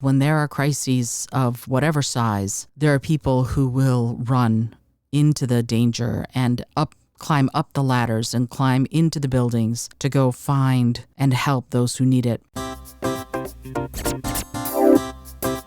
When there are crises of whatever size, there are people who will run into the danger and climb up the ladders and climb into the buildings to go find and help those who need it.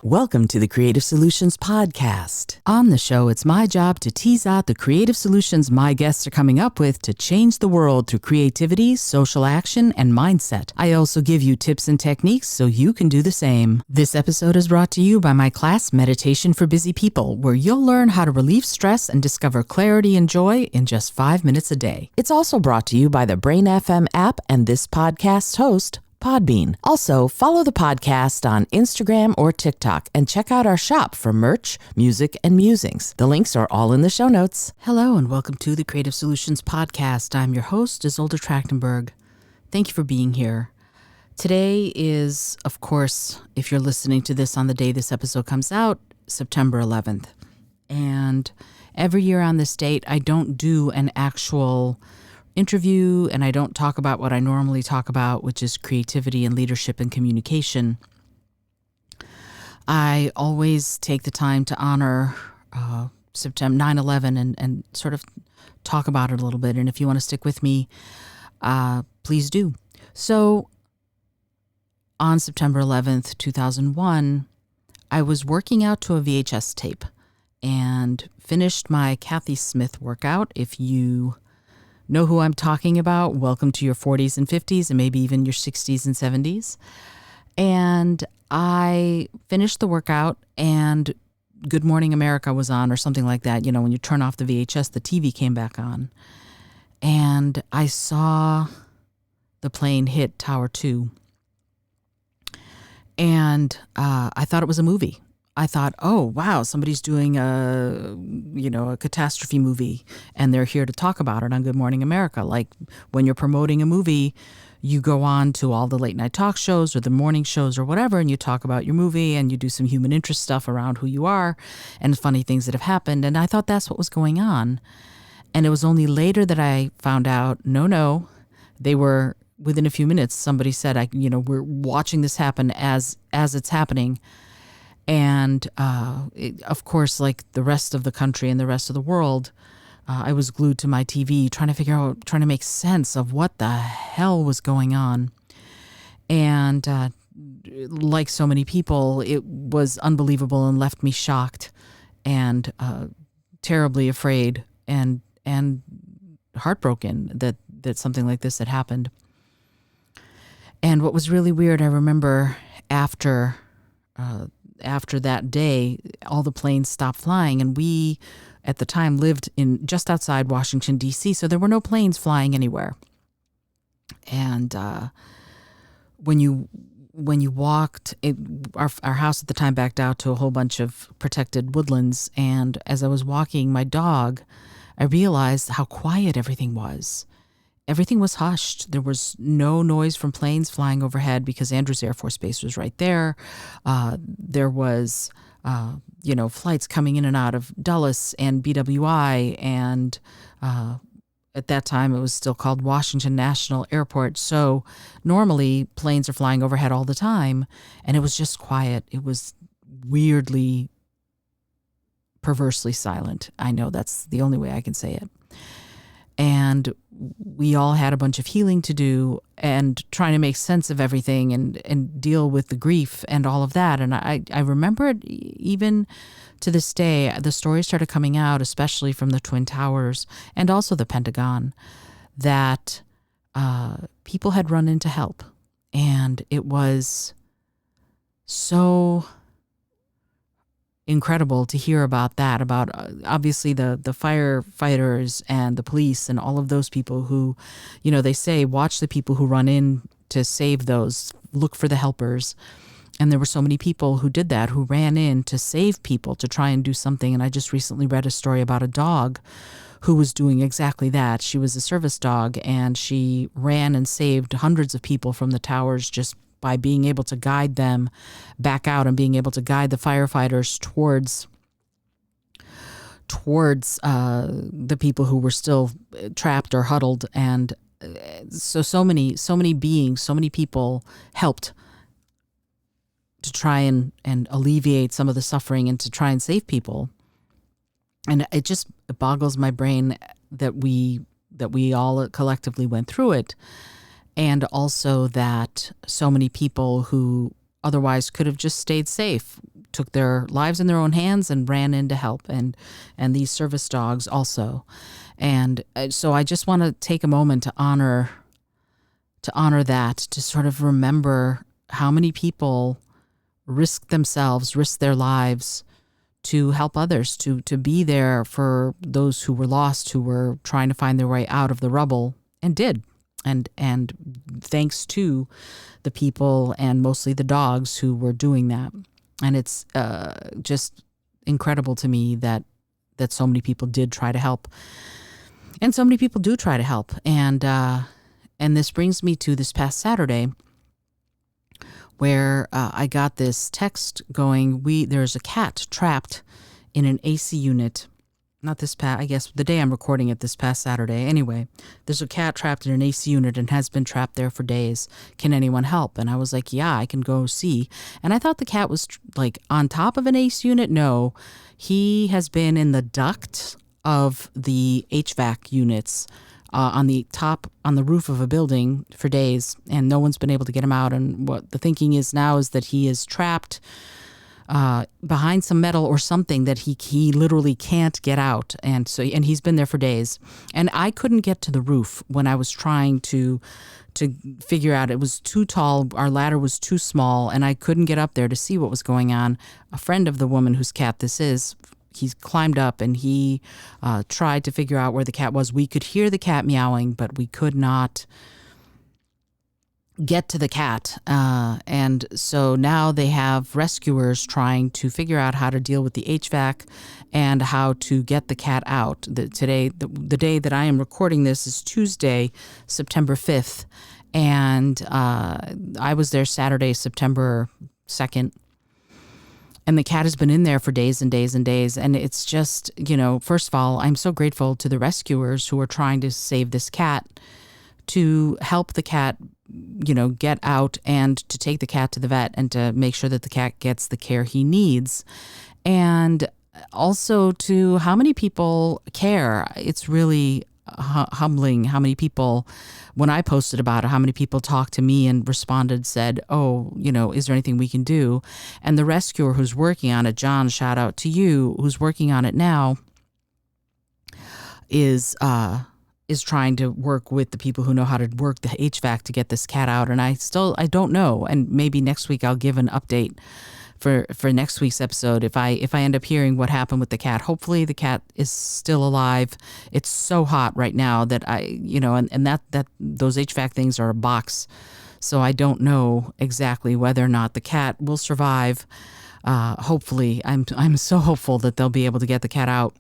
Welcome to the Creative Solutions Podcast. On the show, it's my job to tease out the creative solutions my guests are coming up with to change the world through creativity, social action, and mindset. I also give you tips and techniques so you can do the same. This episode is brought to you by my class, Meditation for Busy People, where you'll learn how to relieve stress and discover clarity and joy in just 5 minutes a day. It's also brought to you by the Brain FM app and this podcast's host, Podbean. Also, follow the podcast on Instagram or TikTok and check out our shop for merch, music, and musings. The links are all in the show notes. Hello and welcome to the Creative Solutions Podcast. I'm your host, Izolda Trachtenberg. Thank you for being here. Today is, of course, if you're listening to this on the day this episode comes out, September 11th. And every year on this date, I don't do an actual interview, and I don't talk about what I normally talk about, which is creativity and leadership and communication. I always take the time to honor September 9/11 and sort of talk about it a little bit. And if you want to stick with me, please do. So on September 11th, 2001, I was working out to a VHS tape and finished my Kathy Smith workout. If you know who I'm talking about, welcome to your 40s and 50s and maybe even your 60s and 70s. And I finished the workout and Good Morning America was on or something like that. You know, when you turn off the VHS, the TV came back on. And I saw the plane hit Tower 2. And I thought it was a movie. I thought, oh, wow, somebody's doing a catastrophe movie and they're here to talk about it on Good Morning America. Like when you're promoting a movie, you go on to all the late night talk shows or the morning shows or whatever, and you talk about your movie and you do some human interest stuff around who you are and funny things that have happened. And I thought that's what was going on. And it was only later that I found out, no, they were within a few minutes. Somebody said, we're watching this happen as it's happening. And of course, like the rest of the country and the rest of the world, I was glued to my TV trying to make sense of what the hell was going on. And like so many people, it was unbelievable and left me shocked and terribly afraid and heartbroken that something like this had happened. And what was really weird, I remember after that day, all the planes stopped flying, and we, at the time, lived in just outside Washington, D.C., so there were no planes flying anywhere. And when you walked, our house at the time backed out to a whole bunch of protected woodlands, and as I was walking my dog, I realized how quiet everything was. Everything was hushed. There was no noise from planes flying overhead because Andrews Air Force Base was right there. There was, flights coming in and out of Dulles and BWI. And at that time, it was still called Washington National Airport. So normally planes are flying overhead all the time. And it was just quiet. It was weirdly, perversely silent. I know that's the only way I can say it. And we all had a bunch of healing to do and trying to make sense of everything and deal with the grief and all of that. And I remember it even to this day. The stories started coming out, especially from the Twin Towers and also the Pentagon, that people had run in to help. And it was so incredible to hear about that, about obviously the firefighters and the police and all of those people who, they say, watch the people who run in to save those, look for the helpers. And there were so many people who did that, who ran in to save people, to try and do something. And I just recently read a story about a dog who was doing exactly that. She was a service dog and she ran and saved hundreds of people from the towers just by being able to guide them back out and being able to guide the firefighters towards the people who were still trapped or huddled. And so many beings, so many people helped to try and alleviate some of the suffering and to try and save people. And it just boggles my brain that we all collectively went through it. And also that so many people who otherwise could have just stayed safe took their lives in their own hands and ran in to help, and these service dogs also. And so I just want to take a moment to honor that, to sort of remember how many people risk themselves, risk their lives to help others, to be there for those who were lost, who were trying to find their way out of the rubble, and did. And thanks to the people and mostly the dogs who were doing that. And it's just incredible to me that so many people did try to help. And so many people do try to help. And this brings me to this past Saturday, where I got this text going, there's a cat trapped in an AC unit. Not this past, I guess the day I'm recording it, this past Saturday. Anyway, there's a cat trapped in an AC unit and has been trapped there for days. Can anyone help? And I was like, yeah, I can go see. And I thought the cat was like on top of an AC unit. No, he has been in the duct of the HVAC units on the roof of a building for days, and no one's been able to get him out. And what the thinking is now is that he is trapped behind some metal or something that he literally can't get out. And he's been there for days. And I couldn't get to the roof when I was trying to figure out. It was too tall. Our ladder was too small, and I couldn't get up there to see what was going on. A friend of the woman whose cat this is, he's climbed up and he tried to figure out where the cat was. We could hear the cat meowing, but we could not get to the cat. And so now they have rescuers trying to figure out how to deal with the HVAC and how to get the cat out. The day that I am recording this is Tuesday, September 5th. And I was there Saturday, September 2nd. And the cat has been in there for days and days and days. And it's just, first of all, I'm so grateful to the rescuers who are trying to save this cat, to help the cat, get out, and to take the cat to the vet and to make sure that the cat gets the care he needs. And also to how many people care. It's really humbling how many people, when I posted about it, how many people talked to me and responded, said, oh, is there anything we can do? And the rescuer who's working on it, John, shout out to you, who's working on it now, is trying to work with the people who know how to work the HVAC to get this cat out. And I don't know. And maybe next week I'll give an update for next week's episode if I end up hearing what happened with the cat. Hopefully the cat is still alive. It's so hot right now that and that those HVAC things are a box. So I don't know exactly whether or not the cat will survive. Hopefully, I'm so hopeful that they'll be able to get the cat out.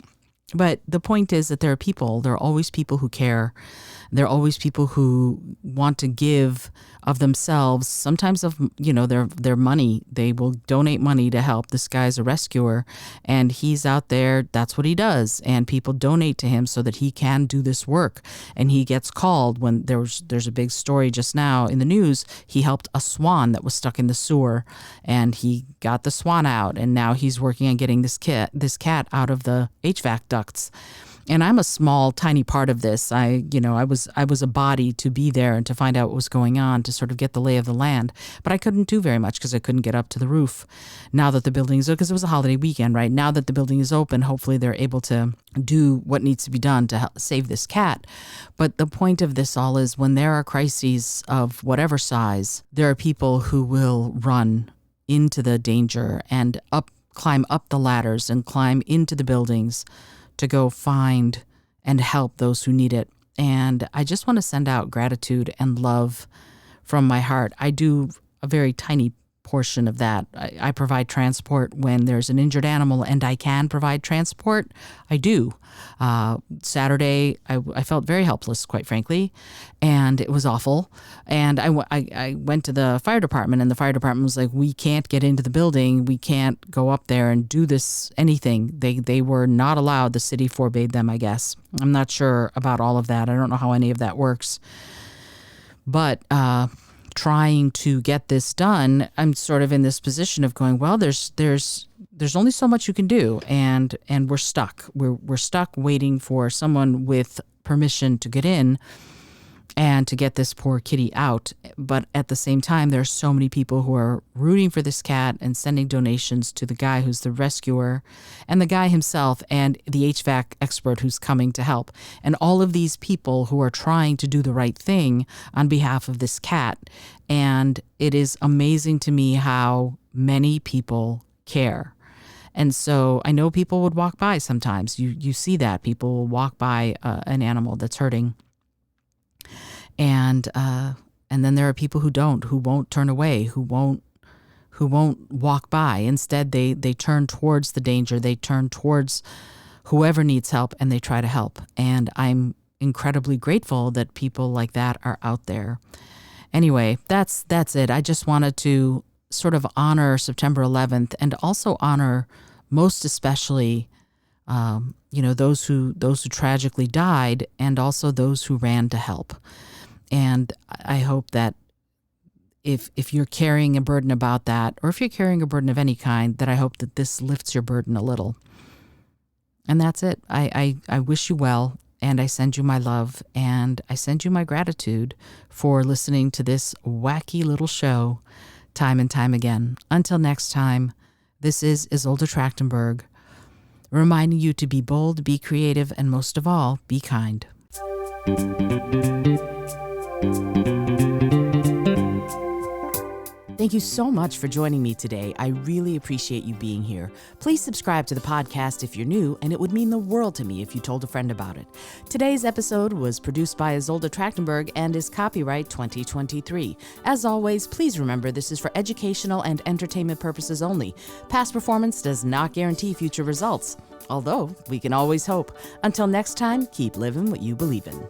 But the point is that there are always people who care. There are always people who want to give of themselves, sometimes of, their money. They will donate money to help. This guy's a rescuer, and he's out there. That's what he does. And people donate to him so that he can do this work. And he gets called when there's a big story just now in the news. He helped a swan that was stuck in the sewer, and he got the swan out. And now he's working on getting this cat out of the HVAC ducts. And I'm a small, tiny part of this. I was a body to be there and to find out what was going on, to sort of get the lay of the land. But I couldn't do very much because I couldn't get up to the roof. Now that the building is open, because it was a holiday weekend, right? Now that the building is open, hopefully they're able to do what needs to be done to help save this cat. But the point of this all is when there are crises of whatever size, there are people who will run into the danger and climb up the ladders and climb into the buildings to go find and help those who need it. And I just want to send out gratitude and love from my heart. I do a very tiny portion of that. I provide transport when there's an injured animal, and I can provide transport. I do. Saturday, I felt very helpless, quite frankly, and it was awful. And I went to the fire department, and the fire department was like, we can't get into the building. We can't go up there and do anything. They were not allowed. The city forbade them, I guess. I'm not sure about all of that. I don't know how any of that works. But trying to get this done, I'm sort of in this position of going, well, there's only so much you can do, and we're stuck. We're stuck waiting for someone with permission to get in and to get this poor kitty out. But at the same time, there are so many people who are rooting for this cat and sending donations to the guy who's the rescuer and the guy himself and the HVAC expert who's coming to help. And all of these people who are trying to do the right thing on behalf of this cat. And it is amazing to me how many people care. And so I know people would walk by sometimes. You see that. People will walk by an animal that's hurting. And then there are people who won't turn away, who won't walk by. Instead, they turn towards the danger. They turn towards whoever needs help, and they try to help. And I'm incredibly grateful that people like that are out there. Anyway, that's it. I just wanted to sort of honor September 11th and also honor most especially those who tragically died, and also those who ran to help. And I hope that if you're carrying a burden about that, or if you're carrying a burden of any kind, that I hope that this lifts your burden a little. And that's it. I wish you well, and I send you my love, and I send you my gratitude for listening to this wacky little show time and time again. Until next time, this is Izolda Trachtenberg, reminding you to be bold, be creative, and most of all, be kind. Thank you so much for joining me today. I really appreciate you being here. Please subscribe to the podcast if you're new, and it would mean the world to me if you told a friend about it. Today's episode was produced by Izolda Trachtenberg and is copyright 2023. As always, please remember this is for educational and entertainment purposes only. Past performance does not guarantee future results, although we can always hope. Until next time, keep living what you believe in.